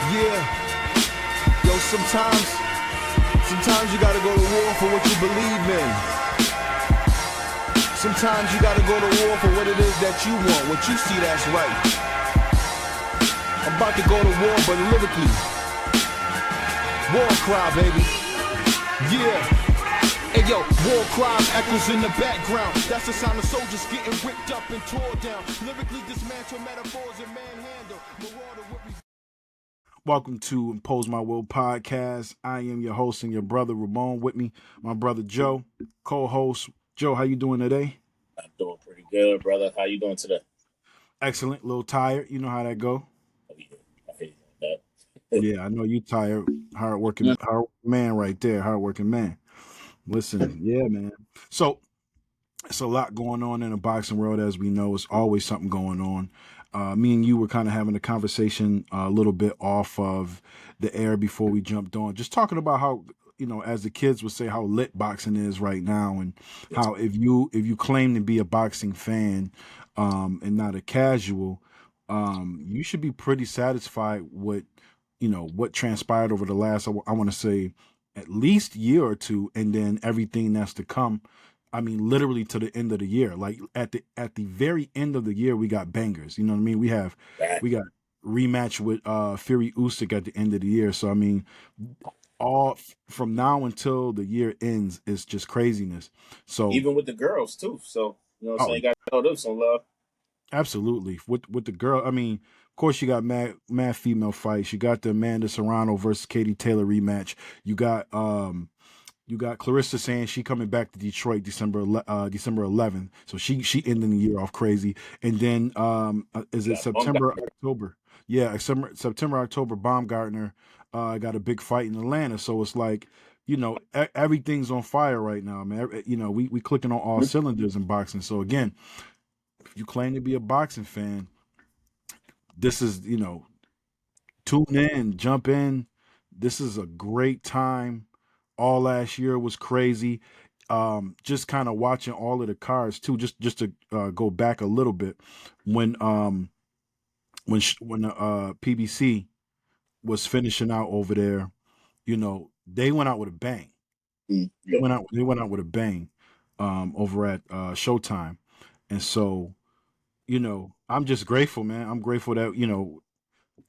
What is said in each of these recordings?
Yeah, yo, sometimes you gotta go to war for what you believe in. Sometimes you gotta go to war for what it is that you want, what you see that's right. I'm about to go to war, but lyrically. War cry, baby. Yeah. Hey yo, war cries echoes in the background. That's the sound of soldiers getting ripped up and tore down. Lyrically dismantle metaphors and manhandle. Marauder with Welcome to Impose My Will podcast. I am your host and your brother Ramone. With me, my brother Joe, co-host. Joe, how you doing today? I'm doing pretty good, brother. How you doing today? Excellent. A little tired. You know how that go. Oh, yeah. I hate that. Yeah, I know you tired. Hard-working man right there. Hard-working man. Listen, yeah, man. So it's a lot going on in the boxing world, as we know. It's always something going on. Me and you were kind of having a conversation a little bit off of the air before we jumped on, just talking about how, as the kids would say, how lit boxing is right now, and how if you claim to be a boxing fan and not a casual, you should be pretty satisfied with what transpired over the last, I want to say, at least year or two, and then everything that's to come. I mean, literally to the end of the year. Like at the very end of the year, we got bangers. You know what I mean? We got rematch with Fury Usyk at the end of the year. So I mean, all from now until the year ends is just craziness. So even with the girls too. So you know what I'm saying? You got to show them some love. Absolutely. With the girl, I mean, of course you got mad female fights. You got the Amanda Serrano versus Katie Taylor rematch. You got Clarissa saying she coming back to Detroit December 11th. So she ending the year off crazy. And then is it September, October? Yeah, September, October, Baumgartner got a big fight in Atlanta. So it's like, everything's on fire right now, man. We clicking on all cylinders in boxing. So again, if you claim to be a boxing fan, this is, tune in, jump in. This is a great time. All last year was crazy. Just kind of watching all of the cards too. Just to go back a little bit, when PBC was finishing out over there, they went out with a bang. They went out with a bang over at Showtime, and so I'm just grateful, man. I'm grateful that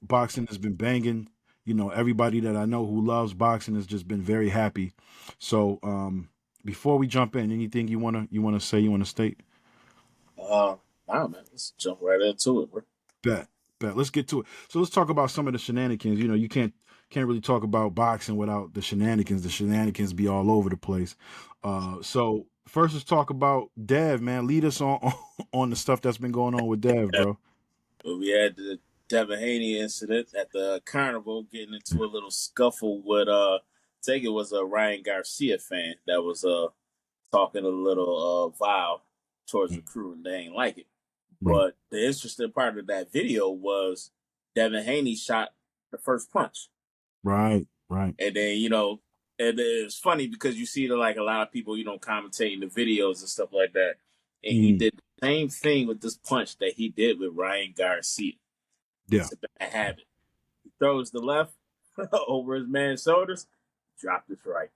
boxing has been banging. Everybody that I know who loves boxing has just been very happy. So before we jump in, anything you wanna say, you wanna state? Wow, man, let's jump right into it, bro. Bet. Let's get to it. So let's talk about some of the shenanigans. You can't really talk about boxing without the shenanigans. The shenanigans be all over the place. So first, let's talk about Dev, man. Lead us on the stuff that's been going on with Dev, bro. Well, we had the Devin Haney incident at the carnival, getting into a little scuffle with I think it was a Ryan Garcia fan that was talking a little vile towards the crew, and they ain't like it. Right. But the interesting part of that video was Devin Haney shot the first punch. Right. And then, and it's funny because you see like a lot of people, commentating the videos and stuff like that. And he did the same thing with this punch that he did with Ryan Garcia. Yeah. It's a bad habit. He throws the left over his man's shoulders, dropped his right.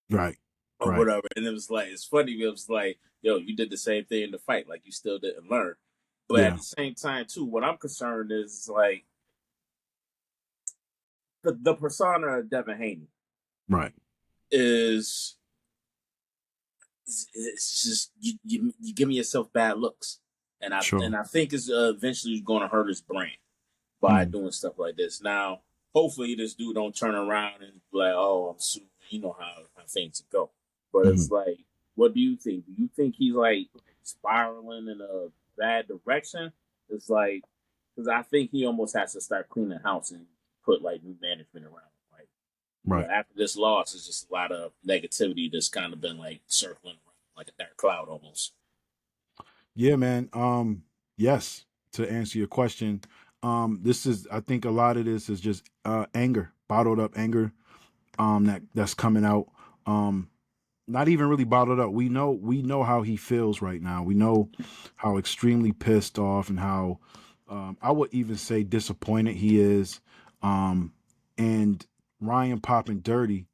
Right. Or whatever. And it was like, it's funny. It was like, yo, you did the same thing in the fight. Like, you still didn't learn. But at the same time, too, what I'm concerned is like the persona of Devin Haney. Right. It's just you giving yourself bad looks, and I think it's eventually going to hurt his brand by doing stuff like this. Now, hopefully, this dude don't turn around and be like, "Oh, I'm suing." You know how things go. But it's like, what do you think? Do you think he's like spiraling in a bad direction? It's like, because I think he almost has to start cleaning house and put like new management around. Right. After this loss, it's just a lot of negativity that's kind of been like circling around like a dark cloud almost. Yeah, man. Yes, to answer your question, I think a lot of this is just anger, bottled up anger, that's coming out. Not even really bottled up. We know how he feels right now. We know how extremely pissed off and how I would even say disappointed he is. and Ryan popping dirty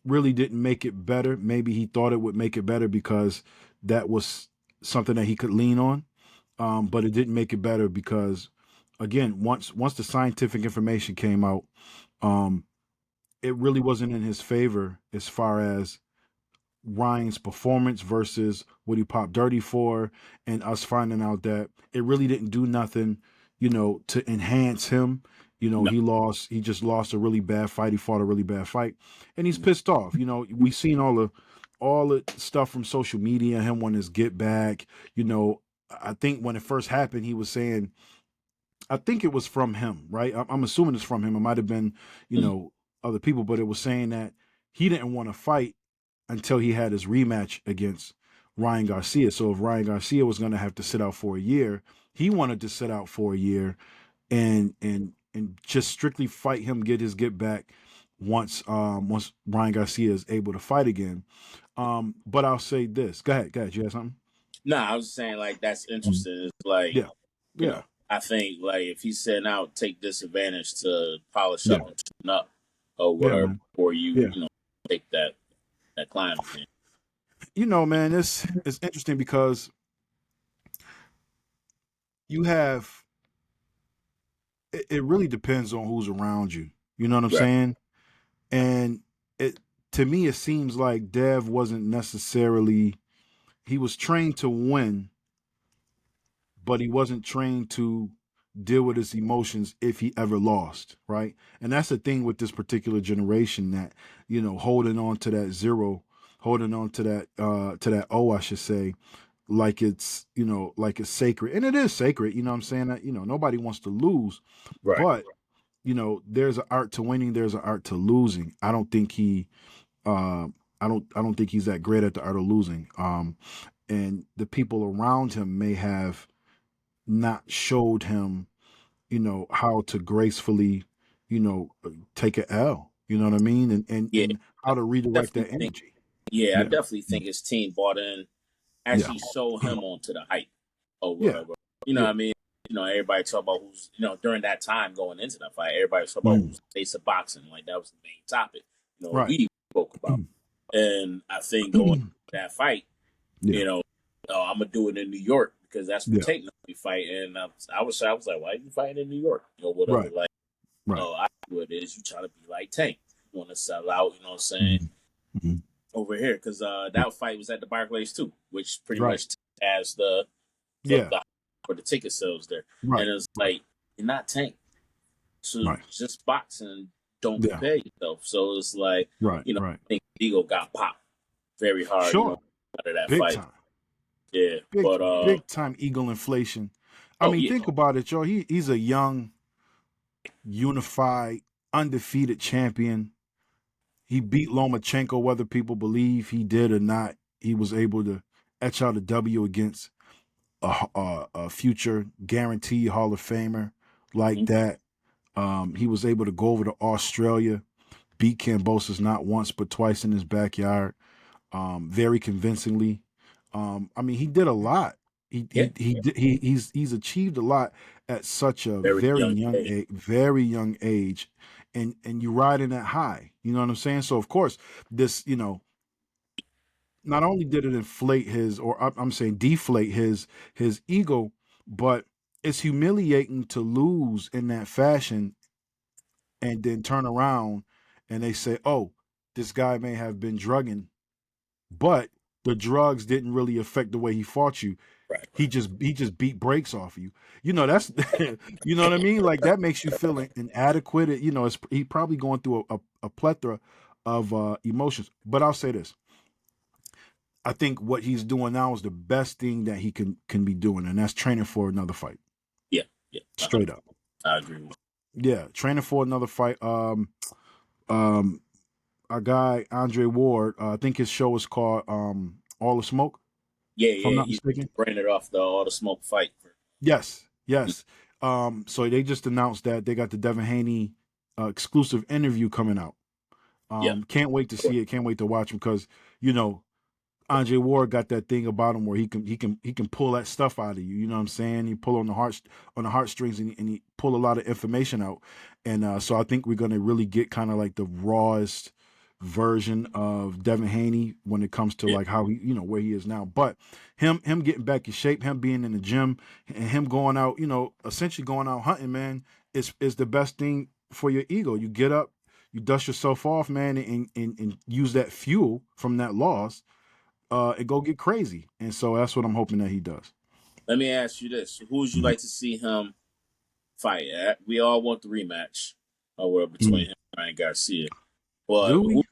really didn't make it better. Maybe he thought it would make it better because that was something that he could lean on, but it didn't make it better because, again, once the scientific information came out, it really wasn't in his favor as far as Ryan's performance versus what he popped dirty for, and us finding out that it really didn't do nothing, to enhance him. No. He just lost a really bad fight. He fought a really bad fight, and he's pissed off. We seen all the stuff from social media, him wanting his get back. I think when it first happened, he was saying, I think it was from him, right? I'm assuming it's from him. It might have been, other people, but it was saying that he didn't want to fight until he had his rematch against Ryan Garcia. So if Ryan Garcia was going to have to sit out for a year, he wanted to sit out for a year and just strictly fight him, get his get back once Ryan Garcia is able to fight again. But I'll say this. Go ahead. You have something? No, I was saying like that's interesting. It's like I think like if he's setting out, take disadvantage to polish up and tune up or whatever before you take that climb again. Man, it's interesting because you have it really depends on who's around you. You know what I'm saying? And to me it seems like Dev wasn't necessarily, he was trained to win, but he wasn't trained to deal with his emotions if he ever lost, right? And that's the thing with this particular generation, that holding on to that zero, holding on to that O, I should say, like it's like it's sacred, and it is sacred. You know what I'm saying? That nobody wants to lose, but there's an art to winning, there's an art to losing. I don't think I don't think he's that great at the art of losing. And the people around him may have not showed him, how to gracefully, take an L. You know what I mean? And how to redirect that energy. I definitely think his team bought in, actually sold him onto the hype or whatever. What I mean? Everybody talk about who's, during that time going into that fight, everybody talk about who's the face of boxing. Like that was the main topic. We spoke about. And I think going into that fight, I'm gonna do it in New York because that's where Tate we fight. And I was like, why are you fighting in New York? Whatever. Like, I do it is you try to be like Tank. You want to sell out. You know what I'm saying? Over here because that fight was at the Barclays too, which pretty much has the for the ticket sales there. And it's like, you're not Tank, so just box and don't compare yourself. So it's like, I think ego got popped very hard out of that fight. Time. Yeah, big time ego inflation. I mean, think about it, Joe. He's a young, unified, undefeated champion. He beat Lomachenko, whether people believe he did or not. He was able to etch out a W against a future guaranteed Hall of Famer like that. He was able to go over to Australia, beat Kambosos not once but twice in his backyard, very convincingly. I mean, he did a lot. He's achieved a lot at such a very young age, and you riding that high. You know what I'm saying? So of course, this not only did it inflate his, or I'm saying deflate his ego, but it's humiliating to lose in that fashion and then turn around and they say, oh, this guy may have been drugging, but the drugs didn't really affect the way he fought you. He just beat brakes off you. That's you know what I mean? Like that makes you feel inadequate. He probably going through a plethora of emotions. But I'll say this. I think what he's doing now is the best thing that he can be doing, and that's training for another fight. Yeah. Straight up. I agree with you. Yeah, training for another fight. Our guy Andre Ward, I think his show is called All the Smoke. If I'm not mistaken. Branded off the All the Smoke fight. Yes. So they just announced that they got the Devin Haney exclusive interview coming out. Can't wait to see it. Can't wait to watch him because Andre Ward got that thing about him where he can pull that stuff out of you. You know what I'm saying? He pull on the heartstrings and he pull a lot of information out. And so I think we're gonna really get kind of like the rawest version of Devin Haney when it comes to like how he, where he is now. But him getting back in shape, him being in the gym, and him going out, essentially going out hunting, man, is the best thing for your ego. You get up, you dust yourself off, man, and use that fuel from that loss and go get crazy. And so that's what I'm hoping that he does. Let me ask you this: who would you like to see him fight? We all want the rematch between him and Ryan Garcia. But do we?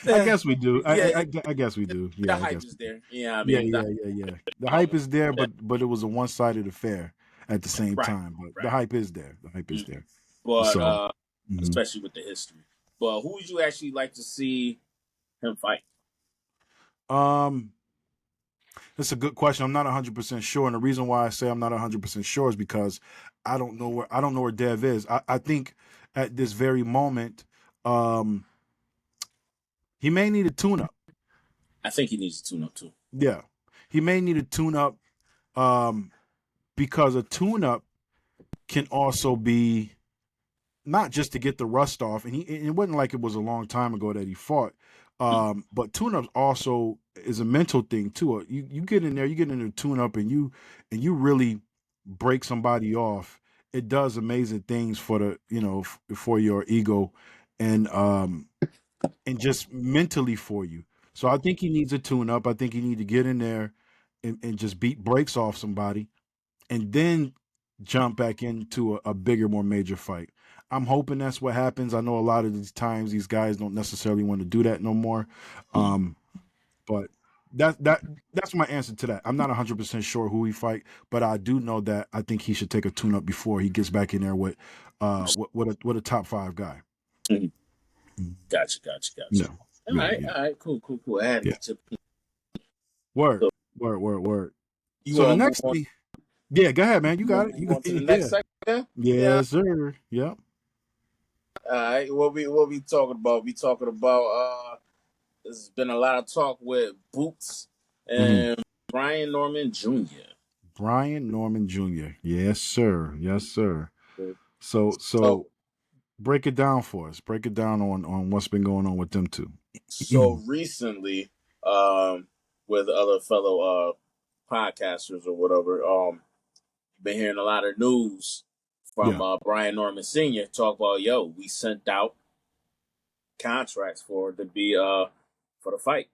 I guess we do. I guess we do. Yeah, the hype is there. Yeah, I mean, mean, yeah. The hype is there, but it was a one-sided affair at the same time. But right. The hype is there. The hype is there. But especially with the history. But who would you actually like to see him fight? That's a good question. I'm not 100% sure, and the reason why I say I'm not 100% sure is because I don't know where Dev is. I think at this very moment, he may need a tune-up. I think he needs a tune-up too. Yeah, he may need a tune-up because a tune-up can also be not just to get the rust off, and it wasn't like it was a long time ago that he fought. But tune-ups also is a mental thing too. You get in there, you get in a tune-up, and you really break somebody off. It does amazing things for the for your ego, and just mentally for you. So I think he needs a tune-up. I think he needs to get in there and just beat breaks off somebody, and then jump back into a bigger, more major fight. I'm hoping that's what happens. I know a lot of these times these guys don't necessarily want to do that no more. But that's my answer to that. I'm not 100% sure who he fight, but I do know that I think he should take a tune up before he gets back in there with a top 5 guy. Gotcha. Yeah. All right, cool. Word. So the next thing, yeah, go ahead, man. You got it. You want to the next segment? Yes, sir. Yep. All right. What we talking about? We talking about there's been a lot of talk with Boots and Brian Norman Jr. Brian Norman Jr. Yes, sir. So break it down for us. Break it down on what's been going on with them two. So recently, with other fellow podcasters or whatever, been hearing a lot of news from Brian Norman Sr. talk about, we sent out contracts for to be for the fight.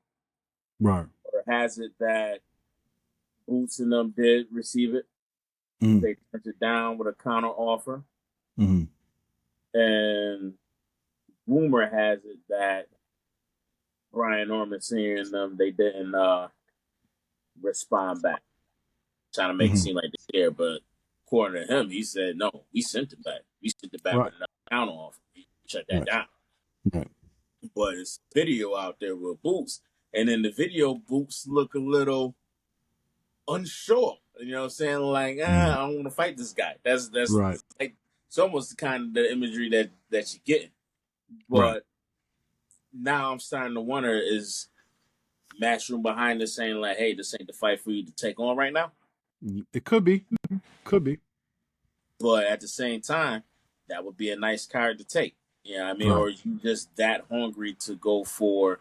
Right. Or has it that Boots and them did receive it? They turned it down with a counter offer. And rumor has it that Brian Norman Sr. and them, they didn't respond back. Trying to make it seem like they care, but according to him, he said, no, we sent it back. We sent it back with another counter offer. We shut that down. Right. But it's video out there with Boots. And in the video, Boots look a little unsure. You know what I'm saying? Like, I don't want to fight this guy. That's right. Like, it's almost kind of the imagery that you're getting. But now I'm starting to wonder, is Matchroom behind this saying like, hey, this ain't the fight for you to take on right now? It could be. But at the same time, that would be a nice card to take. You know what I mean? Or you just that hungry to go for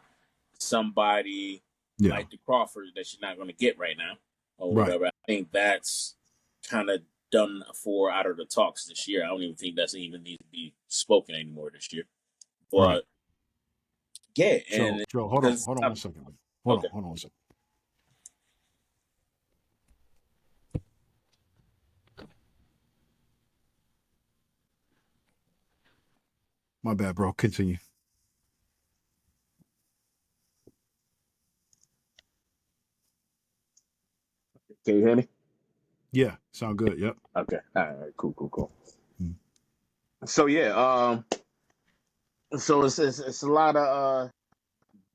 somebody like the Crawford that you're not going to get right now or whatever. I think that's kind of done for out of the talks this year. I don't even think that's even need to be spoken anymore this year. But yeah, and Joe, hold on 1 second. Hold on 1 second. My bad, bro. Continue. Can you hear me? Yeah, sound good. Yep. Okay. All right. Cool. So yeah, so it's a lot of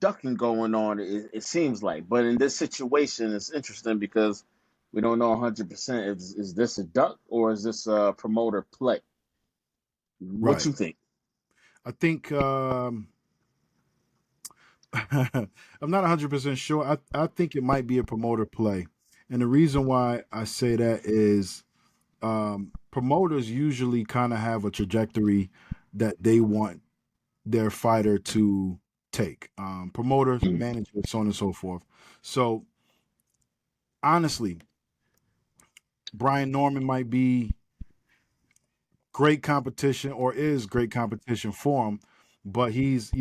ducking going on. It seems like, but in this situation, it's interesting because we don't know 100%. Is this a duck or is this a promoter play? What you think? I think I'm not 100% sure. I think it might be a promoter play. And the reason why I say that is promoters usually kind of have a trajectory that they want their fighter to take. Promoters, managers, so on and so forth. So honestly, Brian Norman might be great competition or is great competition for him, but he's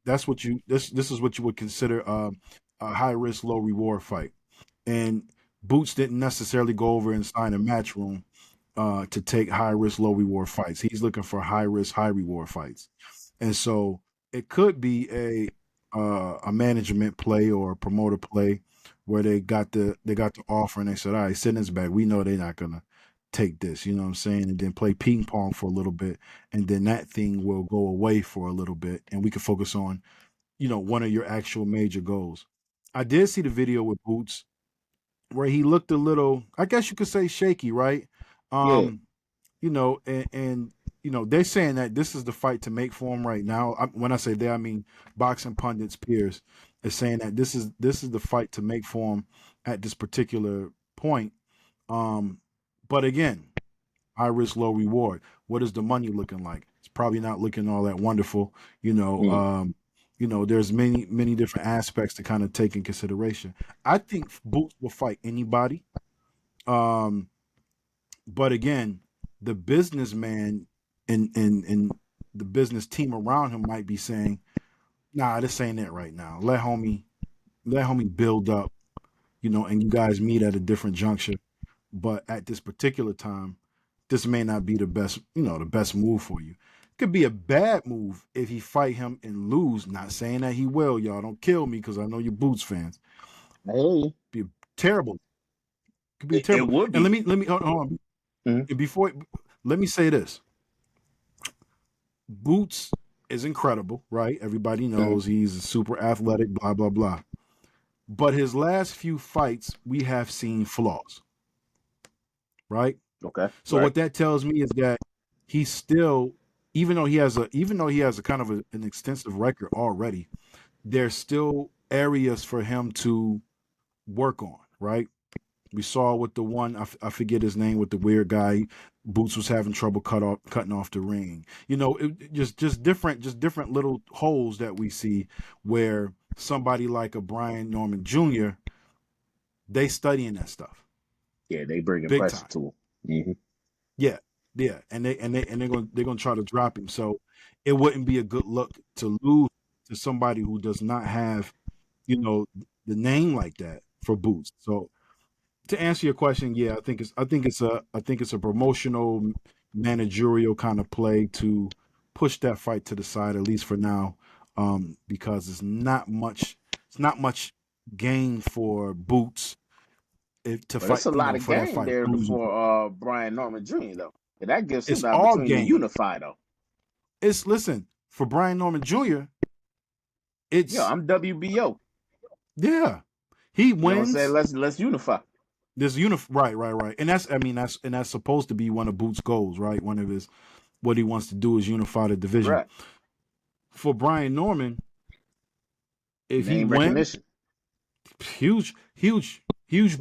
that's what you this is what you would consider a high risk low reward fight. And Boots didn't necessarily go over and sign a match room to take high risk low reward fights. He's looking for high risk high reward fights, and so it could be a management play or a promoter play where they got the offer and they said, all right, send this back. We know they're not gonna take this, you know what I'm saying, and then play ping pong for a little bit, and then that thing will go away for a little bit, and we can focus on one of your actual major goals. I did see the video with Boots where he looked a little, I guess you could say, shaky, right? Yeah. And they're saying that this is the fight to make for him right now. When I say they, I mean boxing pundits, peers, is saying that this is the fight to make for him at this particular point. But again, high risk, low reward. What is the money looking like? It's probably not looking all that wonderful. There's many different aspects to kind of take in consideration. I think Boots will fight anybody. But again, the businessman and the business team around him might be saying, nah, this ain't it right now. Let homie build up, and you guys meet at a different juncture. But at this particular time, this may not be the best move for you. It could be a bad move if he fight him and lose. Not saying that he will, y'all. Don't kill me because I know you're Boots fans. I hear you. Be terrible. Could be It terrible. would be. And let me hold on. Before, let me say this. Boots is incredible, right? Everybody knows he's super athletic, blah, blah, blah. But his last few fights, we have seen flaws, right? Okay. So what that tells me is that he's still, even though he has a kind of an extensive record already, there's still areas for him to work on, right? We saw with the one, I forget his name, with the weird guy. Boots was having trouble cutting off the ring. Just different little holes that we see where somebody like a Brian Norman Jr. they studying that stuff. Yeah, they bringing big pressure time. to him. Yeah, and they're gonna try to drop him. So it wouldn't be a good look to lose to somebody who does not have, the name like that for Boots. So to answer your question, yeah, I think it's a promotional managerial kind of play to push that fight to the side, at least for now, because it's not much gain for Boots to But it's fight, a lot of for that game fight. there for Brian Norman Jr. though. And that gives him It's the all opportunity to gain. unify though. Listen, for Brian Norman Jr., I'm WBO. Yeah, he wins. You know what I'm saying? Let's unify. Right. And that's supposed to be one of Boots' goals, right? One of what he wants to do is unify the division. Right. For Brian Norman, if Name he wins, huge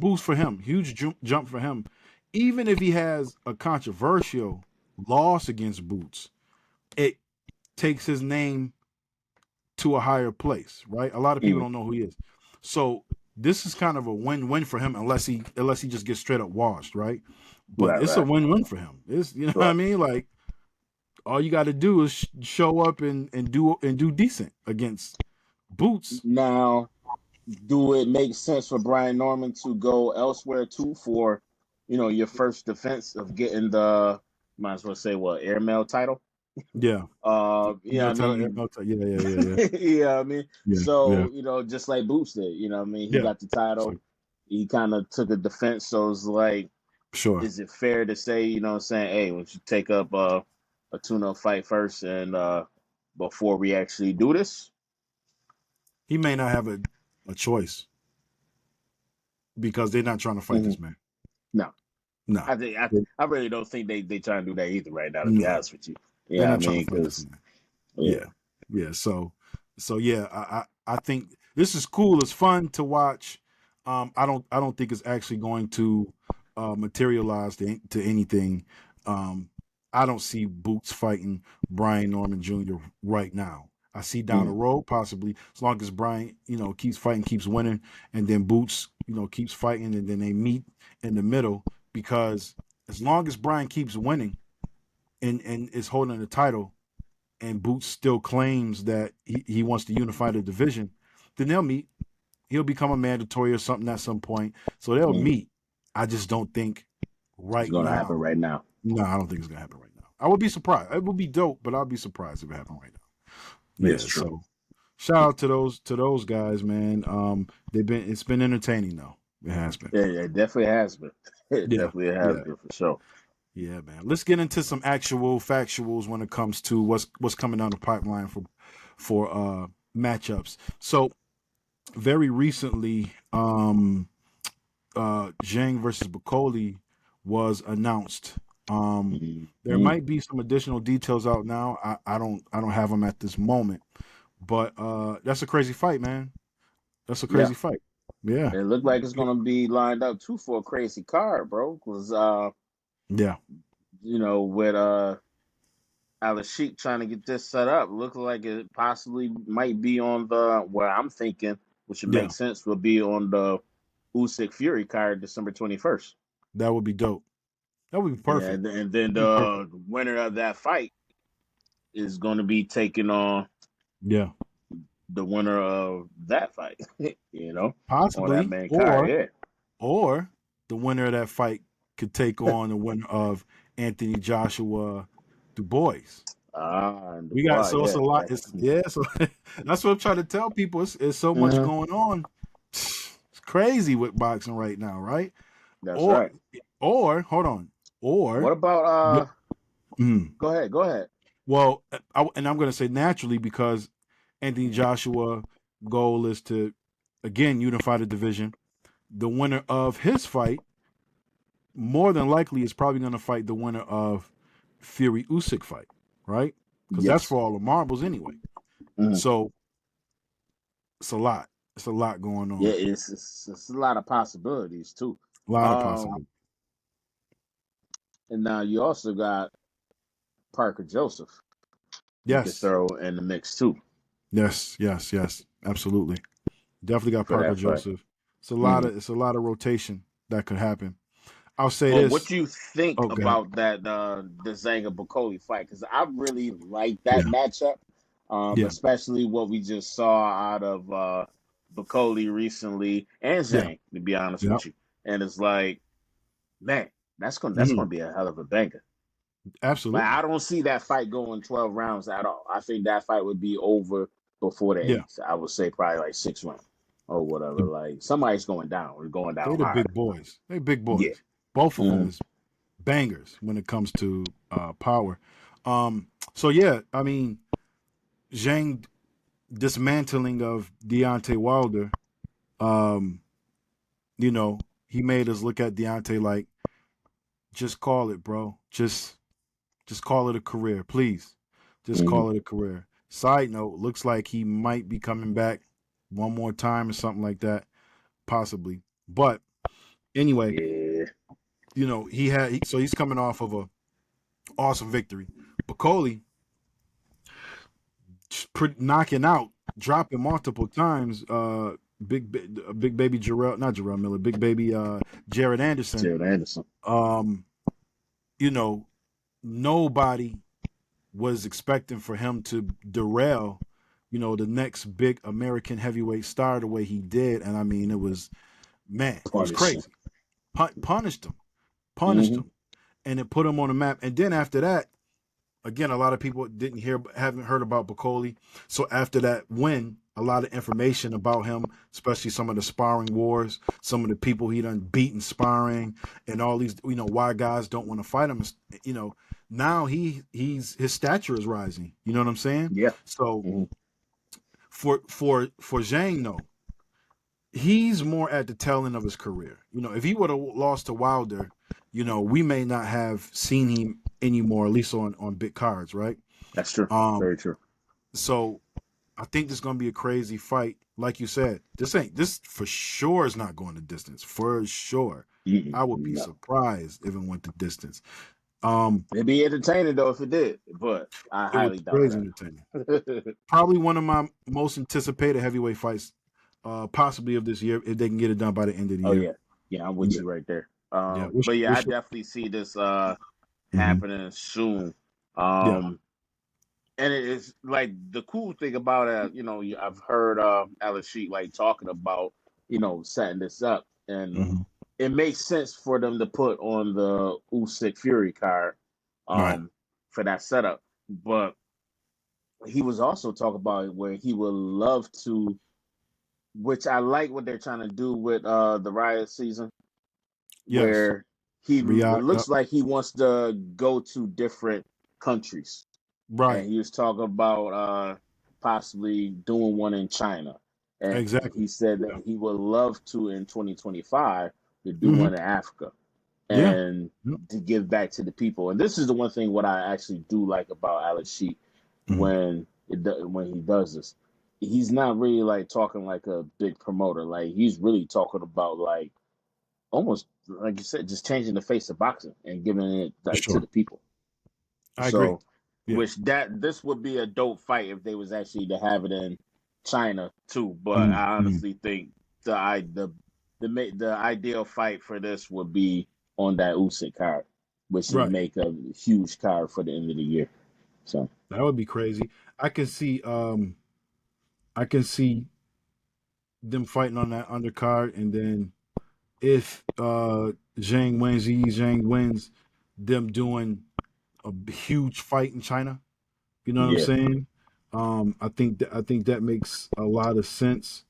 boost for him, huge jump for him. Even if he has a controversial loss against Boots, it takes his name to a higher place, right? A lot of people don't know who he is. So this is kind of a win-win for him unless he just gets straight up washed, right? But it's a win-win for him. It's what I mean? Like all you got to do is show up and do decent against Boots. Now, do it make sense for Brian Norman to go elsewhere too for, your first defense of getting the, might as well say airmail title? Yeah. Yeah, I mean, yeah, I mean, so just like Boots did, I mean, he got the title, he kind of took a defense, so it's like, sure, is it fair to say, saying, hey, why don't you take up a tune-up fight first and before we actually do this? He may not have a choice because they're not trying to fight this man. No. I really don't think they try to do that either right now, to be honest with you. Yeah, I mean, because yeah. So yeah, I think this is cool. It's fun to watch. I don't think it's actually going to materialize to anything. I don't see Boots fighting Brian Norman Jr. right now. I see down the road possibly, as long as Brian, keeps fighting, keeps winning, and then Boots, keeps fighting, and then they meet in the middle. Because as long as Brian keeps winning and is holding the title, and Boots still claims that he wants to unify the division, then they'll meet. He'll become a mandatory or something at some point. So they'll meet. I just don't think it's going to happen right now. No, I don't think it's going to happen right now. I would be surprised. It would be dope, but I'll be surprised if it happened right now. Yeah, true. So shout out to those guys, man. It's been entertaining though. It has been. Yeah, it definitely has been. It definitely has been for sure. Yeah, man. Let's get into some actual factuals when it comes to what's coming down the pipeline for matchups. So very recently, Zhang versus Bakoli was announced. There might be some additional details out now. I don't have them at this moment, but that's a crazy fight, man. That's a crazy fight. Yeah, it looked like it's gonna be lined up too for a crazy card, bro. Because with Alex Sheik trying to get this set up, look like it possibly might be on the where I'm thinking, which would make sense, will be on the Usyk Fury card December 21st. That would be dope. That would be perfect. Yeah, and then the winner of that fight is going to be taking on the winner of that fight. Possibly, on that main card, or the winner of that fight could take on the winner of Anthony Joshua Du Bois. We got it's a lot. So that's what I'm trying to tell people. It's so much going on. It's crazy with boxing right now, right? That's right. Or hold on. Or what about Go ahead. Well, I'm going to say naturally, because Anthony Joshua goal is to again unify the division. The winner of his fight more than likely is probably going to fight the winner of Fury Usyk fight, right? Because that's for all the marbles anyway. So it's a lot. It's a lot going on. Yeah, it's a lot of possibilities too. A lot of possibilities. And now you also got Parker Joseph. You can throw in the mix too. Yes, absolutely. Definitely got Parker Joseph. It's a lot of rotation that could happen. I'll say this. What do you think about that the Zhang Bakoli fight? Because I really like that matchup, especially what we just saw out of Bakoli recently and Zhang. To be honest with you, and it's like, man, that's gonna be a hell of a banger. Absolutely. But I don't see that fight going 12 rounds at all. I think that fight would be over before the 8th. I would say probably like 6 rounds or whatever. Like somebody's going down. We're going down. They're the big boys. They're big boys. Yeah. Both of them is bangers when it comes to power. So yeah, I mean, Zhang dismantling of Deontay Wilder, he made us look at Deontay like, just call it, bro. Just call it a career, please. Just call it a career. Side note, looks like he might be coming back one more time or something like that, possibly. But anyway, he's coming off of a awesome victory. Bakoli knocking out, dropping multiple times. Big baby Jared Anderson. Nobody was expecting for him to derail, the next big American heavyweight star the way he did. And I mean, it was crazy. Punished him. And it put him on the map. And then after that, again, a lot of people haven't heard about Bakoli. So after that win, a lot of information about him, especially some of the sparring wars, some of the people he done beaten sparring, and all these, why guys don't want to fight him. Now his stature is rising. You know what I'm saying? Yeah. So for Zhang, though, he's more at the tail end of his career. If he would have lost to Wilder, we may not have seen him anymore, at least on big cards, right? That's true. Very true. So I think this is gonna be a crazy fight. Like you said, this for sure is not going the distance. For sure. I would be surprised if it went the distance. It'd be entertaining though if it did, but I It would highly be doubt crazy entertaining. that. Probably one of my most anticipated heavyweight fights, possibly of this year, if they can get it done by the end of the Oh year. yeah, I'm with you right there. Yeah. But yeah, I definitely see this happening soon. Yeah. And it is like the cool thing about it, I've heard Alex Sheet like talking about, setting this up, and it makes sense for them to put on the Usyk Fury card, Right. for that setup. But he was also talking about where he would love to, which I like what they're trying to do with the Riot season, Yes. where it Riyadh. Yep. looks like he wants to go to different countries. And Right. he was talking about possibly doing one in China. And Exactly. he said Yeah. that he would love to in 2025 to do Mm-hmm. one in Africa Yeah. and Yep. to give back to the people. And this is the one thing what I actually do like about Alex Sheik when he does this. He's not really like talking like a big promoter. Like he's really talking about like almost like you said, just changing the face of boxing and giving it For like to sure. the people. I agree. So, Yeah. which this would be a dope fight if they was actually to have it in China too. But I honestly think the ideal fight for this would be on that Usyk card, which would Right. make a huge card for the end of the year. So That would be crazy. I can see them fighting on that undercard, and then if Zhang wins, them doing a huge fight in China. You know what I'm yeah, saying? I think that makes a lot of sense.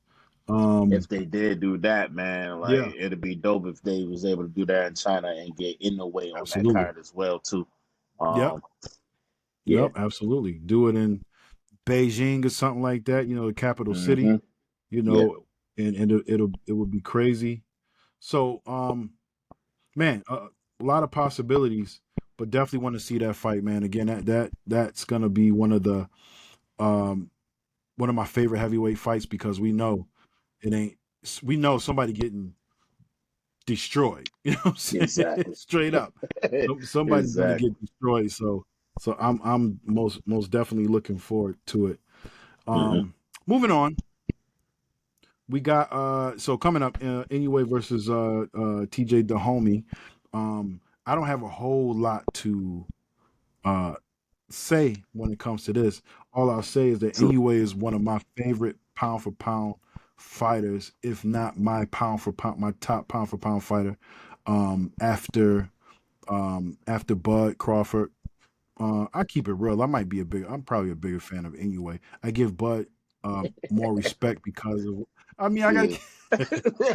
if they did do that, man, like Yeah, it'd be dope if they was able to do that in China and get Inoue on that absolutely. card as well too. Yep, Um, yeah. yep, absolutely. Do it in Beijing or something like that. You know, the capital city. Mm-hmm. You Yeah. know, and it would be crazy. So, man, a lot of possibilities, but definitely want to see that fight, man. Again, that's gonna be um one of my favorite heavyweight fights because we know it ain't. We know somebody getting destroyed. You know what I'm saying? Exactly. Straight up, somebody's gonna Exactly. get destroyed. So I'm most definitely looking forward to it. Mm-hmm. Moving on, we got so coming up Inoue versus TJ Doheny. I don't have a whole lot to uh say when it comes to this. All I'll say is that Inoue is one of my favorite pound for pound fighters, if not my pound for pound, my top pound for pound fighter. After Bud Crawford, I keep it real. I'm probably a bigger fan of Inoue. I give Bud more respect because of. I mean, Yeah.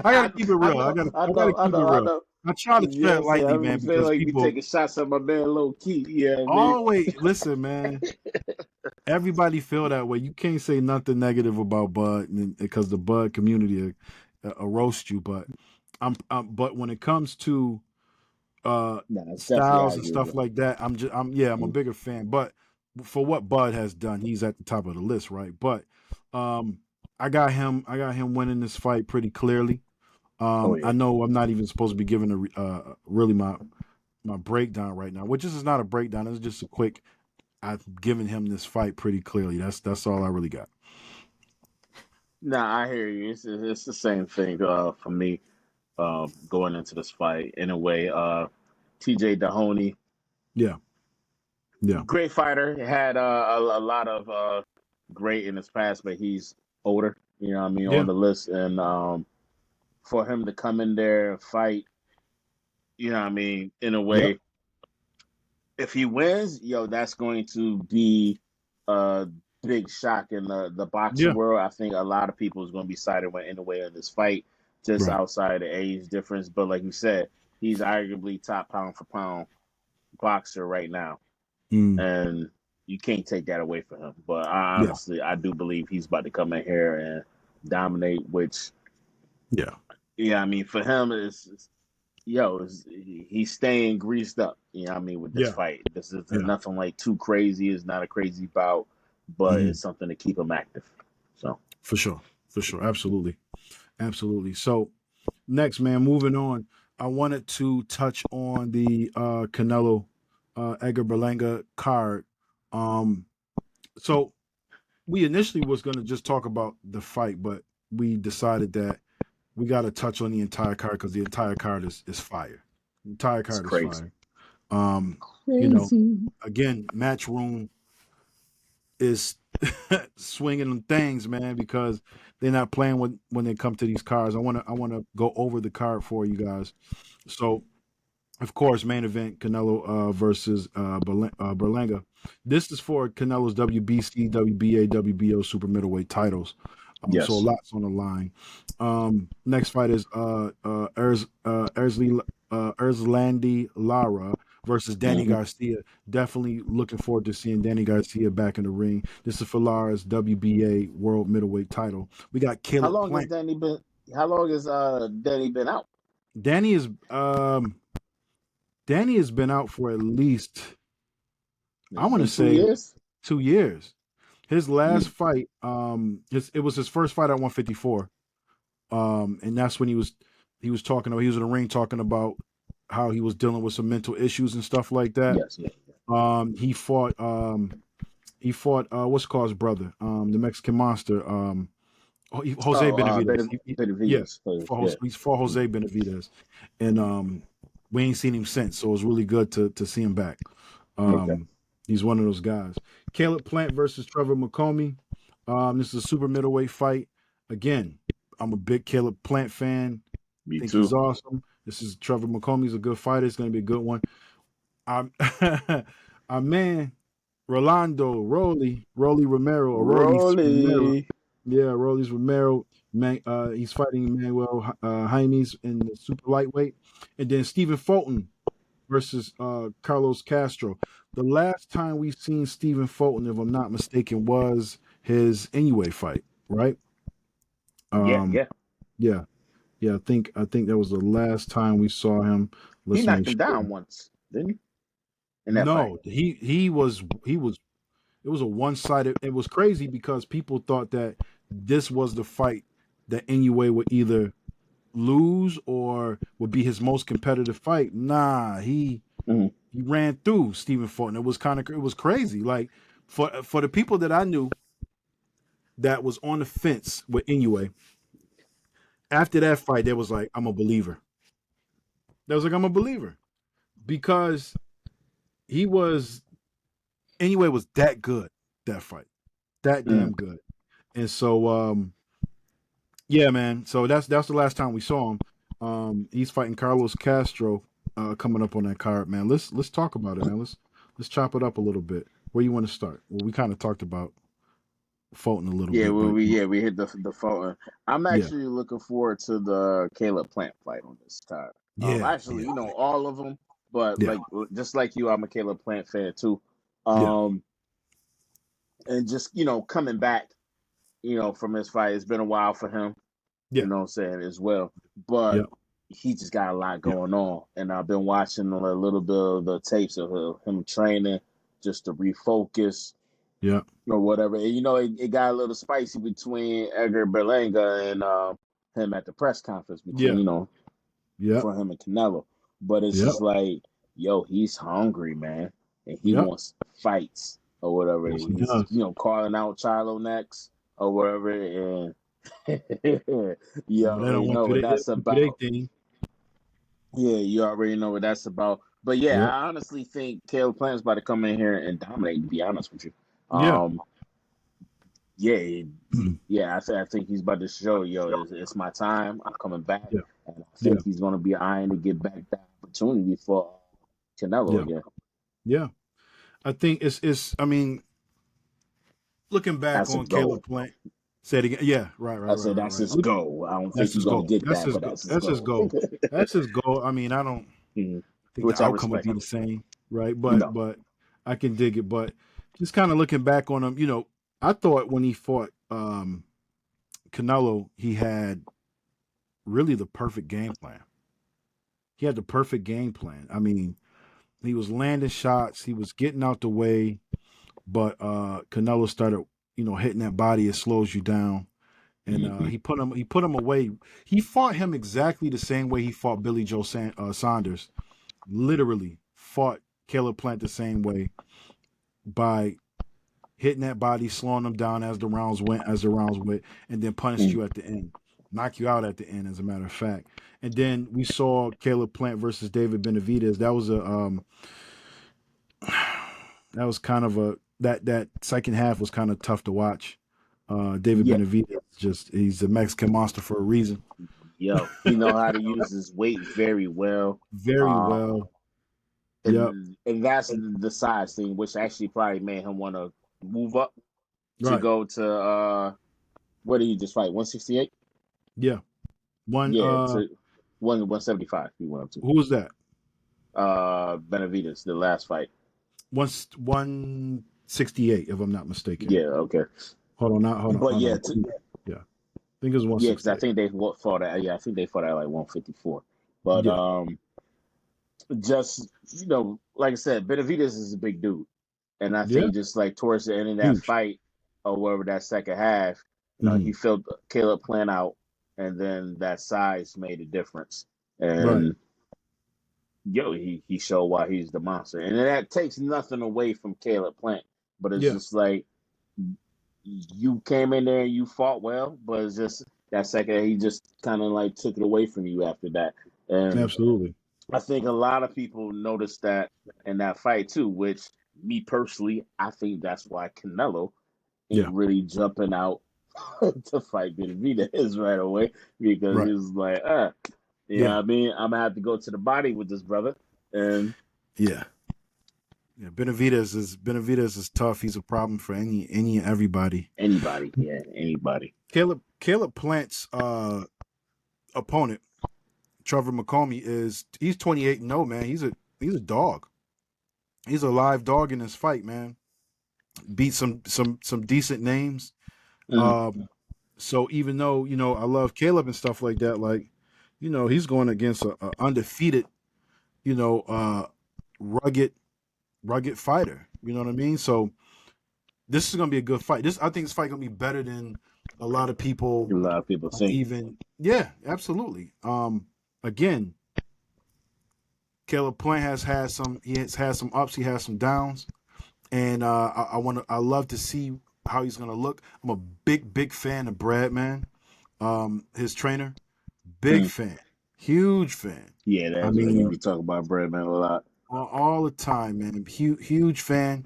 I gotta keep it real. I gotta keep it I real. know. I try to Yeah, tread I'm saying, lightly, I man, feel because like you be people taking shots at my man low key. Yeah, I mean, always listen, man. Everybody feel that way. You can't say nothing negative about Bud because the Bud community roast you. But but when it comes to nah, it's definitely styles and stuff arguable. like that, I'm a bigger fan. But for what Bud has done, he's at the top of the list, right? But um, I got him winning this fight pretty clearly. Oh yeah. I know I'm not even supposed to be giving really my breakdown right now, which is not a breakdown. It's just a quick. I've given him this fight pretty clearly. That's all I really got. Nah, I hear you. It's the same thing for me going into this fight. In a way, TJ Doheny, Yeah, yeah, great fighter, had a lot of great in his past, but he's older. You know what I mean, on yeah, the list, and for him to come in there and fight, you know what I mean, in a yep, way, if he wins, yo, that's going to be a big shock in the boxing yeah, world. I think a lot of people is going to be sided with Inoue in this fight, just right. outside the age difference. But like you said, he's arguably top pound for pound boxer right now, Mm, and you can't take that away from him. But yeah, I do believe he's about to come in here and dominate. Which, yeah, yeah, I mean, for him he's staying greased up. You know what I mean, with this yeah, fight. This is yeah. nothing like too crazy. It's not a crazy bout, but Mm-hmm. it's something to keep him active. So for sure, absolutely. So next, man, moving on. I wanted to touch on the Canelo Edgar Berlanga card. So we initially was going to just talk about the fight, but we decided that we got to touch on the entire card because the entire card is fire. The entire card is crazy. fire. You know, again, Matchroom is swinging on things, man, because they're not playing when they come to these cards. I want to go over the card for you guys. So, of course, main event Canelo versus Berlanga. This is for Canelo's WBC, WBA, WBO super middleweight titles. Yes. So lots on the line. Next fight is Erzlandi Lara versus Danny Garcia. Definitely looking forward to seeing Danny Garcia back in the ring. This is for Lara's WBA world middleweight title. We got Caleb Plant. How long has Danny been out? Danny has been out for at least, I want to say 2 years. His last fight, it was his first fight at 154. And that's when he was talking about, he was in the ring talking about how he was dealing with some mental issues and stuff like that. Yes. He fought what's called his brother, the Mexican monster, Jose Benavidez. He's fought Jose Benavidez, and we ain't seen him since. So it was really good to see him back. He's one of those guys. Caleb Plant versus Trevor McComey. This is a super middleweight fight. Again, I'm a big Caleb Plant fan. Me think too. He's awesome. This is Trevor McComey's a good fighter. It's going to be a good one. Our man, Rolly Romero. Rolly's Romero. He's fighting Emmanuel Jaimes in the super lightweight. And then Stephen Fulton versus Carlos Castro. The last time we've seen Stephen Fulton, if I'm not mistaken, was his Inoue fight, right? Yeah. I think that was the last time we saw him. He knocked him down once, didn't he? No, he was. It was a one-sided. It was crazy because people thought that this was the fight that Inoue would either lose or would be his most competitive fight. Nah, he ran through Stephen Fulton. It was crazy. Like for the people that I knew that was on the fence with Inoue, after that fight, they was like, I'm a believer. I'm a believer. Because Inoue was that good, that fight. That damn good. And so yeah, man. So that's the last time we saw him. He's fighting Carlos Castro coming up on that card, man. Let's talk about it, man. Let's chop it up a little bit. Where you want to start? Well, we kind of talked about Fulton a little bit. We hit the Fulton. I'm actually looking forward to the Caleb Plant fight on this card. All of them, but just like you, I'm a Caleb Plant fan too. And just coming back, from his fight, it's been a while for him. You know what I'm saying, as well. But he just got a lot going on. And I've been watching a little bit of the tapes of him training just to refocus. Or whatever. And, it got a little spicy between Edgar Berlanga and him at the press conference between, for him and Canelo. But it's just like, he's hungry, man. And he wants fights or whatever. Yes, he's, calling out Charlo next or whatever. And you already know what that's about. Yeah, you already know what that's about. But I honestly think Caleb Plant's about to come in here and dominate, to be honest with you. I think he's about to show, it's my time. I'm coming back, and I think he's going to be eyeing to get back that opportunity for Canelo again. Yeah, I think it's. I mean, looking back on Caleb Plant, say it again. Yeah, right. I said that's his goal. I don't think he's going to get that, but that's his goal. That's his goal. I mean, I don't think the outcome would be the same, right? But I can dig it. But just kind of looking back on him, I thought when he fought Canelo, he had really the perfect game plan. He had the perfect game plan. I mean, he was landing shots. He was getting out the way. But Canelo started hitting that body, it slows you down. And he put him away. He fought him exactly the same way he fought Billy Joe Saunders. Literally fought Caleb Plant the same way by hitting that body, slowing him down as the rounds went, and then punished you at the end, knock you out at the end, as a matter of fact. And then we saw Caleb Plant versus David Benavidez. That was kind of that second half was kind of tough to watch. David Benavidez, he's a Mexican monster for a reason. Yo, he know how to use his weight very well. Very well. And that's the size thing, which actually probably made him want to move up to go to what did he just fight? 168? Yeah. 175 he went up to. Who was that? Benavidez, the last fight. 168, if I'm not mistaken. Yeah, okay. Hold on. Yeah. I think it was 168. Yeah, because I think they fought at like 154. But just like I said, Benavidez is a big dude, and I think just like towards the end of that fight or whatever, that second half, he filled Caleb Plant out, and then that size made a difference. And he showed why he's the monster, and that takes nothing away from Caleb Plant, but it's just like you came in there and you fought well, but it's just that second he just kind of like took it away from you after that. And absolutely. I think a lot of people noticed that in that fight too, which me personally, I think that's why Canelo ain't really jumping out to fight Benavidez right away, because he's like, I mean, I'm gonna have to go to the body with this brother. And Benavidez is tough. He's a problem for any and everybody. Anybody. Caleb Plant's opponent, Trevor McComey, he's 28-0, man. He's a dog. He's a live dog in this fight, man. Beat some decent names. So even though I love Caleb and stuff like that, like he's going against a undefeated, rugged fighter. You know what I mean? So this is gonna be a good fight. I think this fight gonna be better than a lot of people. think. Even absolutely. Again, Caleb Plant has had some ups, he has some downs, and I love to see how he's gonna look. I'm a big fan of Brad, man. His trainer, big fan, huge fan. Yeah, we talk about Brad, man, a lot. All the time, man. Huge fan.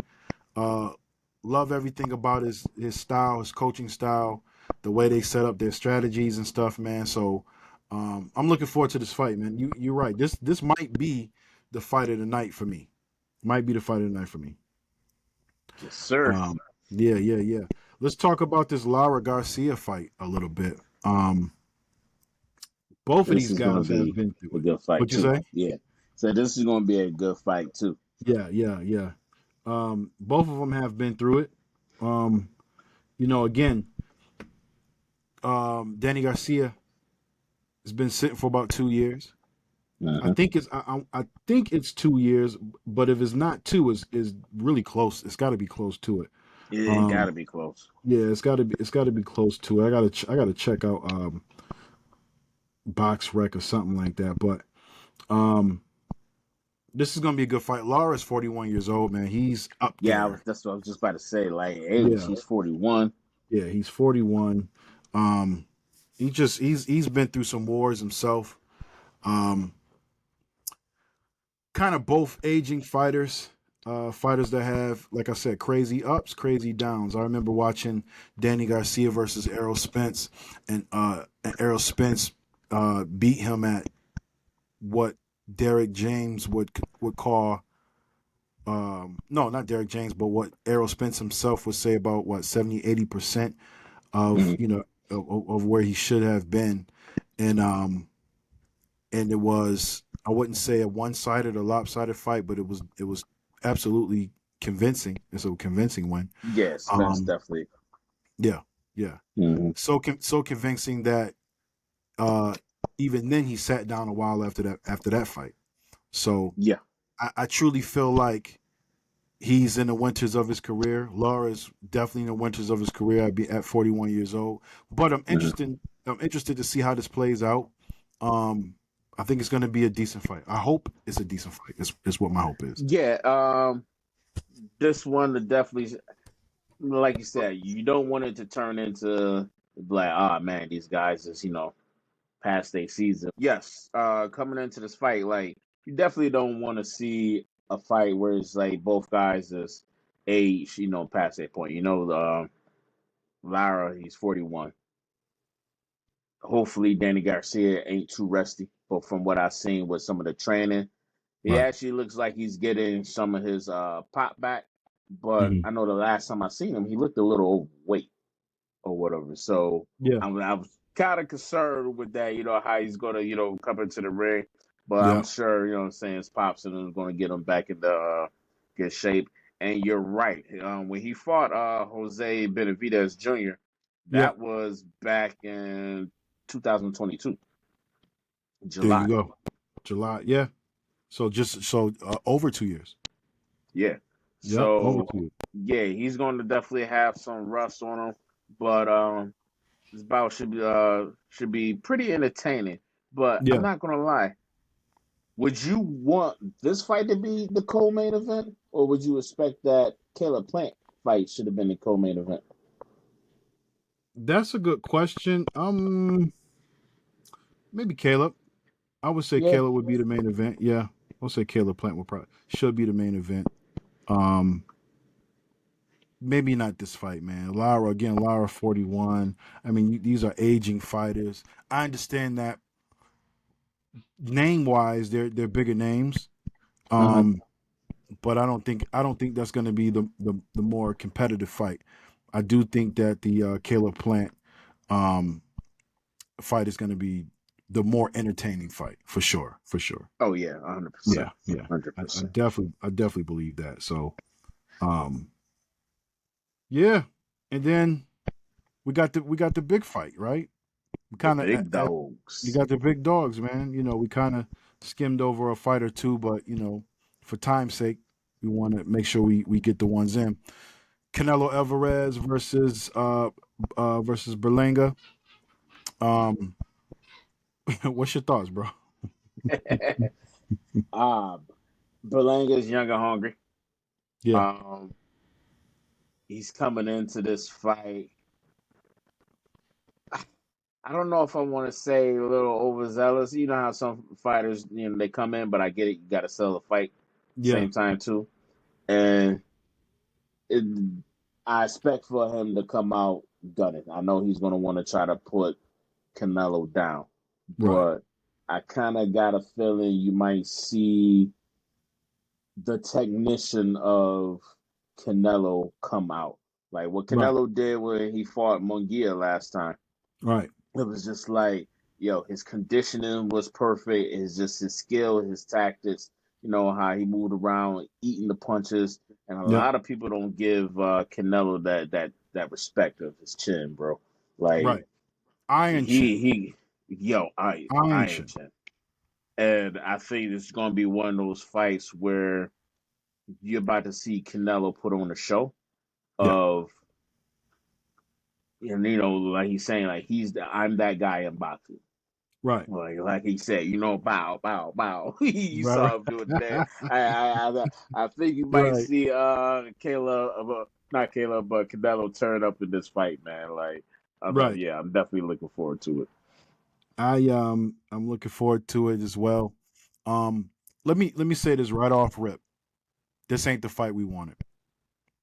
Love everything about his style, his coaching style, the way they set up their strategies and stuff, man. So I'm looking forward to this fight, man. You're right. This might be the fight of the night for me. Yes, sir. Yeah. Let's talk about this Lara Garcia fight a little bit. Both of these guys have been through a good fight. What'd you say? Yeah. So this is going to be a good fight too. Yeah. Both of them have been through it. Again, Danny Garcia has been sitting for about 2 years. I think it's 2 years, but if it's not 2, is really close. It's got to be close to it. It got to be close. Yeah, it's got to be close to it. I gotta check out Box Rec or something like that. But this is gonna be a good fight. Lara's 41 years old, man. He's up there. Yeah, that's what I was just about to say. Like, she's 41. Yeah, he's 41. He's been through some wars himself. Kind of both aging fighters. Fighters that have, like I said, crazy ups, crazy downs. I remember watching Danny Garcia versus Errol Spence, and Errol Spence beat him at what Derek James would call, no, not Derek James, but what Errol Spence himself would say about 70-80% of of where he should have been, and it was, I wouldn't say a one-sided or lopsided fight, but it was absolutely convincing. It's a convincing win. Yes, that's definitely. Yeah. Mm-hmm. So convincing that even then he sat down a while after that fight. So yeah, I truly feel like He's in the winters of his career. Lara's definitely in the winters of his career. I'd be at 41 years old. But I'm interested. I'm interested to see how this plays out. I think it's going to be a decent fight. I hope it's a decent fight. Is what my hope is. Yeah. This one to definitely, like you said, you don't want it to turn into like, oh man, these guys is past their season. Yes. Coming into this fight, like you definitely don't want to see a fight where it's like both guys is age, past that point. Lara, he's 41. Hopefully, Danny Garcia ain't too rusty. But from what I've seen with some of the training, he actually looks like he's getting some of his pop back. But I know the last time I seen him, he looked a little overweight or whatever. So I was kind of concerned with that, how he's going to, come into the ring. But I'm sure, his pops and is going to get him back into good shape. And you're right. When he fought Jose Benavidez Jr., that was back in 2022, July. There you go. July, yeah. So over 2 years. Yeah. So yeah, he's going to definitely have some rust on him, but this bout should be pretty entertaining. But I'm not gonna lie. Would you want this fight to be the co-main event, or would you expect that Caleb Plant fight should have been the co-main event? That's a good question. Maybe Caleb. I would say Caleb would be the main event. Yeah, I would say Caleb Plant should be the main event. Maybe not this fight, man. Lara 41. I mean, these are aging fighters. I understand that name wise, they're bigger names. But I don't think that's going to be the more competitive fight. I do think that the Caleb Plant fight is going to be the more entertaining fight for sure. Oh yeah, 100%. Yeah, 100%. I definitely believe that. So, yeah, and then we got the big fight, right? We kind of big dogs. You got the big dogs, man. We kind of skimmed over a fight or two, but for time's sake, we want to make sure we get the ones in. Canelo Alvarez versus Berlanga. What's your thoughts, bro? Berlanga's young and hungry. Yeah. He's coming into this fight. I don't know if I want to say a little overzealous. You know how some fighters, they come in, but I get it. You got to sell the fight same time too. And I expect for him to come out gunning. I know he's going to want to try to put Canelo down. But I kind of got a feeling you might see the technician of Canelo come out. Like what Canelo did when he fought Munguia last time. Right. It was just like, his conditioning was perfect. It's just his skill, his tactics, how he moved around, eating the punches. And a lot of people don't give Canelo that respect of his chin, bro. Like Iron chin. Iron chin. And I think it's gonna be one of those fights where you're about to see Canelo put on a show of, and like he's saying, like I'm that guy in boxing. Right. Like he said, bow, bow, bow. You saw him doing that. I think you might see not Caleb, but Canelo turn up in this fight, man. Like, I'm definitely looking forward to it. I'm looking forward to it as well. Let me say this right off rip. This ain't the fight we wanted.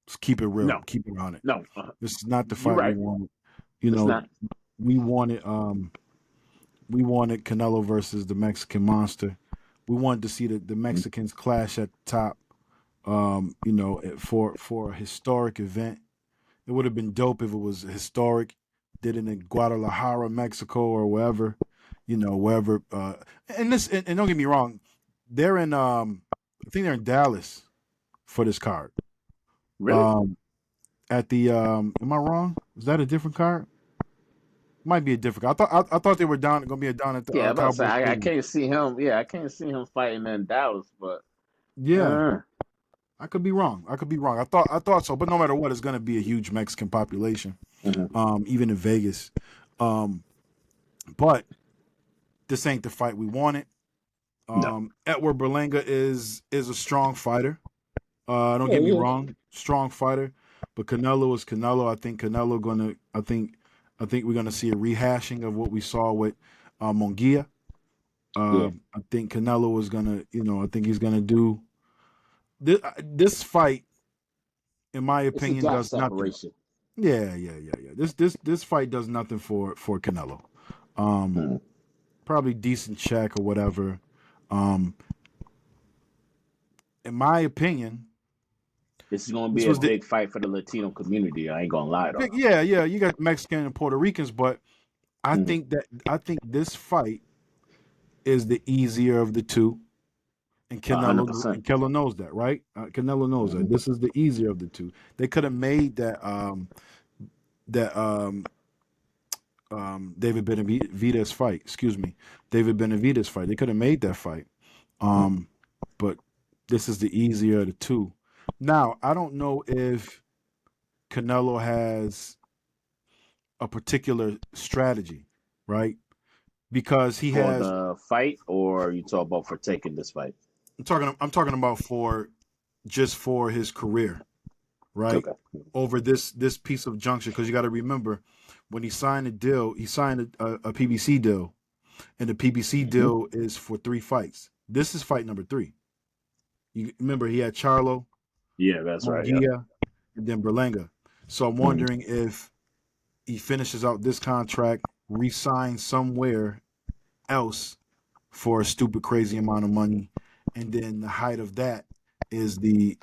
Let's keep it real. Keep it on it. No, this is not the fight we wanted. We wanted Canelo versus the Mexican Monster. We wanted to see the Mexicans clash at the top. For a historic event. It would have been dope if it was historic. Did it in Guadalajara, Mexico, or wherever, wherever. And don't get me wrong, they're in. I think they're in Dallas for this card. Really? At the. Am I wrong? Is that a different card? Might be a different. I thought they were going to be down at the. Yeah, I'm I can't see him. Yeah, I can't see him fighting in Dallas, but I could be wrong. I thought so, but no matter what, it's going to be a huge Mexican population, even in Vegas. But this ain't the fight we wanted. No. Edward Berlanga is a strong fighter. Don't get me wrong, strong fighter. But Canelo is Canelo. I think Canelo gonna. I think we're gonna see a rehashing of what we saw with Munguia. I think Canelo is gonna. I think he's gonna do this fight. In my opinion, does nothing. Yeah. This fight does nothing for Canelo. Probably decent check or whatever. In my opinion, this is going to be a big fight for the Latino community. I ain't gonna lie though. Yeah. You got Mexican and Puerto Ricans, but I think this fight is the easier of the two, and Canelo knows that, right? Canelo knows that this is the easier of the two. They could have made that David Benavidez fight. Excuse me, David Benavidez fight. They could have made that fight, but this is the easier of the two. Now, I don't know if Canelo has a particular strategy, right? Because he has the fight, or you talk about for taking this fight. I'm talking about for his career, right? Okay. Over this piece of juncture, because you got to remember when he signed a deal, he signed a PBC deal, and the PBC deal is for 3 fights. This is fight number 3. You remember he had Charlo, that's right, and then Berlanga. So I'm wondering if he finishes out this contract, re-signs somewhere else for a stupid, crazy amount of money, and then the height of that is the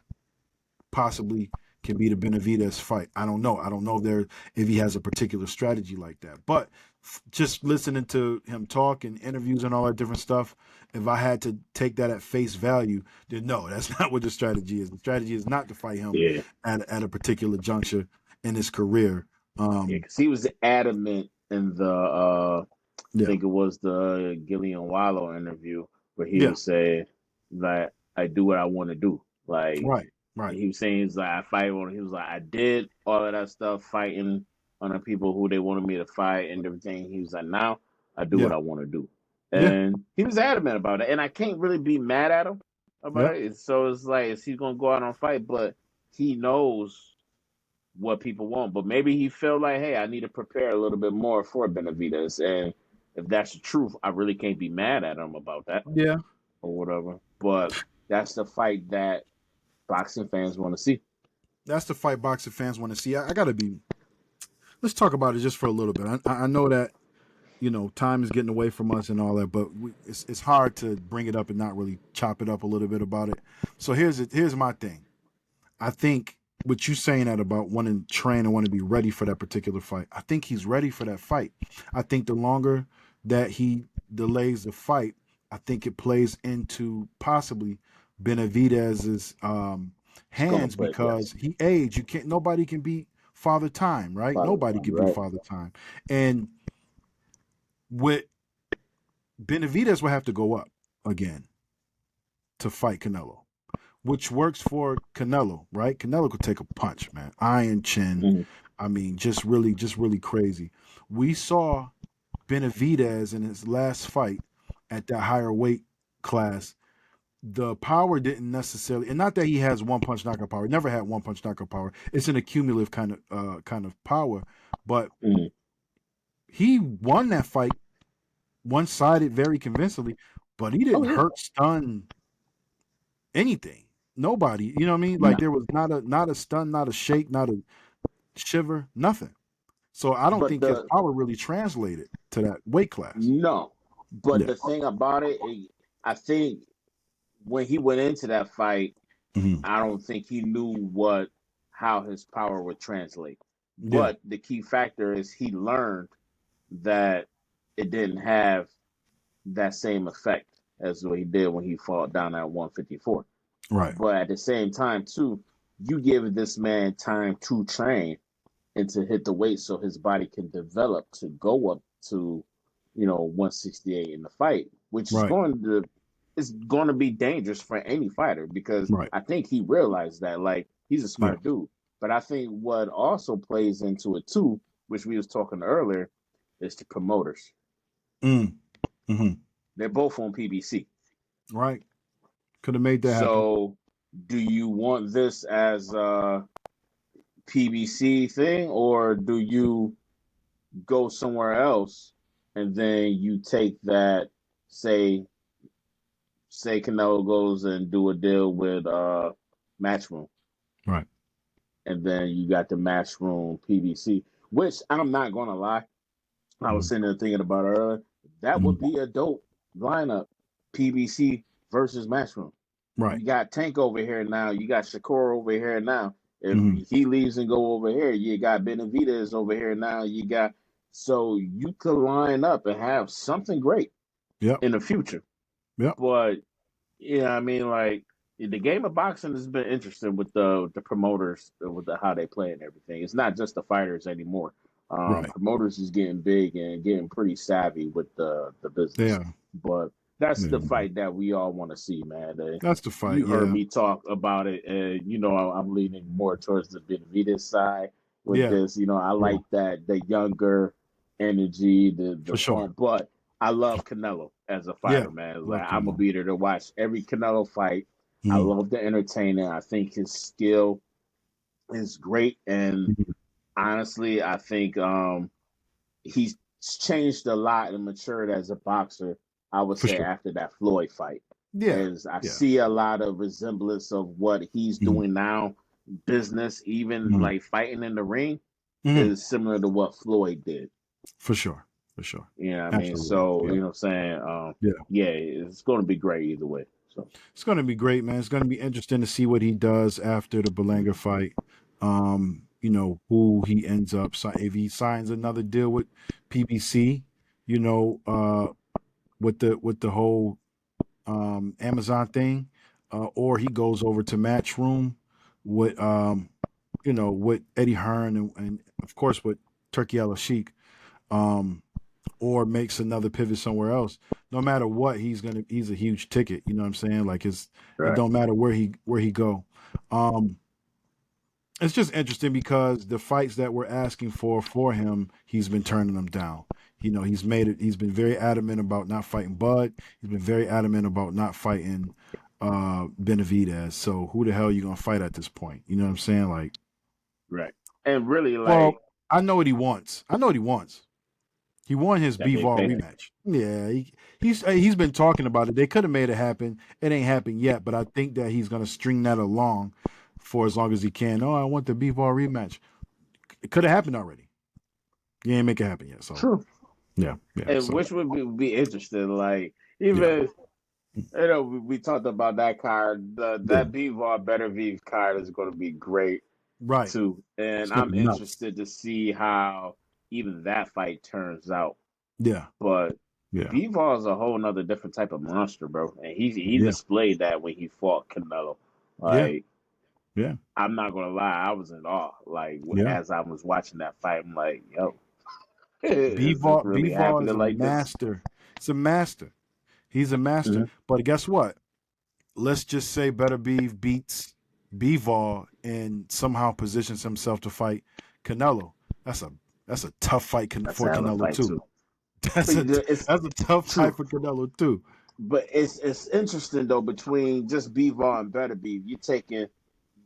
possibly can be the Benavidez fight. I don't know. I don't know if he has a particular strategy like that. But just listening to him talk and interviews and all that different stuff, if I had to take that at face value, then no, that's not what the strategy is. The strategy is not to fight him at a particular juncture in his career. Because he was adamant in the I think it was the Gillian Wallow interview where he would say that I do what I want to do. Like right. He was saying he's like I fight on. He was like I did all of that stuff fighting on the people who they wanted me to fight and everything. He was like now I do what I want to do, and he was adamant about it. And I can't really be mad at him about it. So it's like is he gonna go out and fight? But he knows what people want. But maybe he felt like, hey, I need to prepare a little bit more for Benavidez. And if that's the truth, I really can't be mad at him about that. Yeah. Or whatever. But that's the fight that boxing fans want to see. That's the fight boxing fans want to see. I got to be. Let's talk about it just for a little bit. I know that, time is getting away from us and all that, but it's hard to bring it up and not really chop it up a little bit about it. So here's my thing. I think what you saying that about wanting to train and want to be ready for that particular fight, I think he's ready for that fight. I think the longer that he delays the fight, I think it plays into possibly Benavidez's hands because he aged. Nobody can beat Father Time, right? Nobody can beat Father Time. And with Benavidez will have to go up again to fight Canelo, which works for Canelo, right? Canelo could take a punch, man. Iron chin. I mean, just really crazy. We saw Benavidez in his last fight at that higher weight class. The power didn't necessarily, and not that he has one punch knockout power. He never had one punch knockout power. It's an accumulative kind of power, but he won that fight one-sided very convincingly, but he didn't hurt, stun anything. Nobody, you know what I mean? Like there was not a stun, not a shake, not a shiver, nothing. So I don't think his power really translated to that weight class. No, but the thing about it, I think when he went into that fight, I don't think he knew how his power would translate. But the key factor is he learned that it didn't have that same effect as what he did when he fought down at 154. Right. But at the same time, too, you give this man time to train and to hit the weight so his body can develop to go up to, 168 in the fight, which is going to it's going to be dangerous for any fighter because I think he realized that. Like, he's a smart dude. But I think what also plays into it too, which we was talking earlier, is the promoters. Mm-hmm. They're both on PBC. Right. Could have made that happen. So, do you want this as a PBC thing, or do you go somewhere else and then you take that, say Canelo goes and do a deal with Matchroom. Right. And then you got the Matchroom PBC, which I'm not gonna lie, I was sitting there thinking about earlier. That would be a dope lineup, PBC versus Matchroom. Right. You got Tank over here now. You got Shakur over here now. If he leaves and go over here, you got Benavidez over here now. You got, so you could line up and have something great in the future. Yeah. But yeah, I mean, like, the game of boxing has been interesting with the promoters, with how they play and everything. It's not just the fighters anymore. Promoters is getting big and getting pretty savvy with the business. Yeah. But that's the fight that we all want to see, man. That's the fight. You heard me talk about it, and you know I'm leaning more towards the Benavidez side with this. You know, I like that the younger energy, the fun, but I love Canelo as a fighter, man. Like, I'm a beater to watch every Canelo fight. I love the entertainment. I think his skill is great, and honestly, I think he's changed a lot and matured as a boxer. I would say after that Floyd fight, as I see a lot of resemblance of what he's doing now. Business, even like fighting in the ring, is similar to what Floyd did. For sure. Yeah, I mean, so you know what I'm saying? Yeah, it's going to be great either way. So it's going to be great, man. It's going to be interesting to see what he does after the Berlanga fight. You know, who he ends up, if he signs another deal with PBC, you know, with the whole Amazon thing, or he goes over to Matchroom with you know, with Eddie Hearn and of course with Turkey Al Sheik, or makes another pivot somewhere else. No matter what, he's a huge ticket. You know what I'm saying? Like, it don't matter where he go. It's just interesting because the fights that we're asking for him, he's been turning them down. You know, he's been very adamant about not fighting Bud. He's been very adamant about not fighting Benavidez. So who the hell are you gonna fight at this point? You know what I'm saying? Like, and really, like, well, I know what he wants. He won his Bivol rematch. Yeah, he's been talking about it. They could have made it happen. It ain't happened yet, but I think that he's gonna string that along for as long as he can. Oh, I want the Bivol rematch. It could have happened already. You ain't make it happen yet. So true. Yeah. And so, which would be interesting. Like, even you know, we talked about that card. That Bivol Better V card is going to be great, too. And I'm interested to see how even that fight turns out. But Bivol is a whole nother different type of monster, bro. And he displayed that when he fought Canelo. Like, I'm not gonna lie, I was in awe. Like, as I was watching that fight, I'm like, yo, Bivol really is a like master. It's a master. He's a master. But guess what? Let's just say Better Beef beats Bivol and somehow positions himself to fight Canelo. That's a tough fight for Canelo too. That's a tough fight for Canelo too. But it's interesting though, between just Bivol and Better Beef, you're taking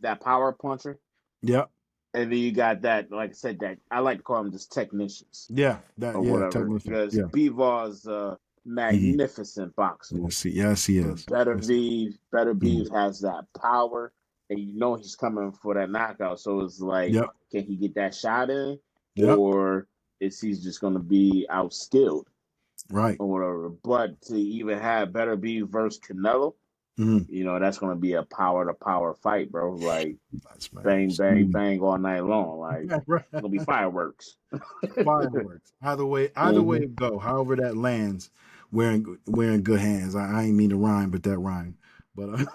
that power puncher. Yep. And then you got that, like I said, that I like to call them just technicians. Yeah, whatever. Because Bivol is a magnificent boxer. Yes, he is. Better Beef has that power, and you know he's coming for that knockout. So it's like, can he get that shot in, or is he just going to be outskilled, or whatever? But to even have Better Beef versus Canelo, you know, that's going to be a power to power fight, bro. Like, bang, bang, bang all night long. Like, it's going to be fireworks. Fireworks. Either way it go. However that lands, we're in good hands. I ain't mean to rhyme, but that rhyme. But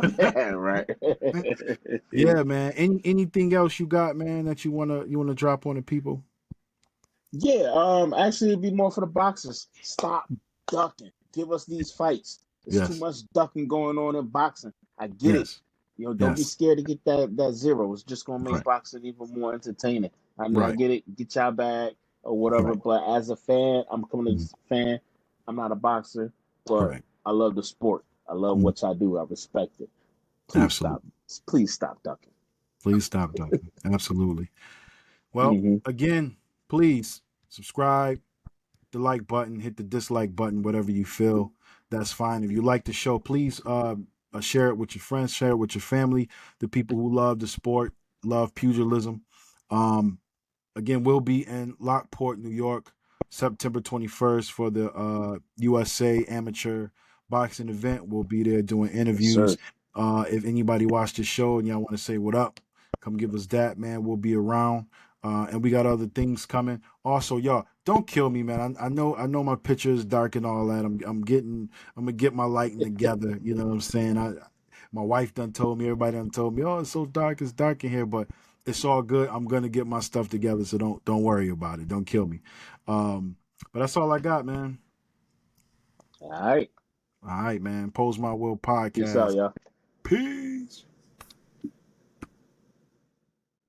yeah, man. Anything else you got, man, that you wanna drop on the people? Yeah. Actually, it'd be more for the boxers. Stop ducking. Give us these fights. There's too much ducking going on in boxing. I get it. Don't be scared to get that zero. It's just gonna make boxing even more entertaining. I mean, I get it. Get your bag or whatever. But as a fan, I'm coming as a fan. I'm not a boxer, but I love the sport. I love what I do. I respect it. Please stop. Please stop ducking. Please stop ducking. Absolutely. Well, again, please subscribe, the like button, hit the dislike button, whatever you feel. That's fine. If you like the show, please share it with your friends, share it with your family, the people who love the sport, love pugilism. Again, we'll be in Lockport, New York, September 21st for the USA Amateur Boxing event. We'll be there doing interviews. If anybody watched the show and y'all want to say what up, come give us that, man. We'll be around. And we got other things coming. Also, y'all, don't kill me, man. I know my picture is dark and all that. I'm gonna get my lighting together. You know what I'm saying? My wife done told me, everybody done told me, oh, it's so dark, it's dark in here, but it's all good. I'm gonna get my stuff together, so don't worry about it. Don't kill me. But that's all I got, man. All right. All right, man. Pose My Will podcast. Peace out, y'all. Peace.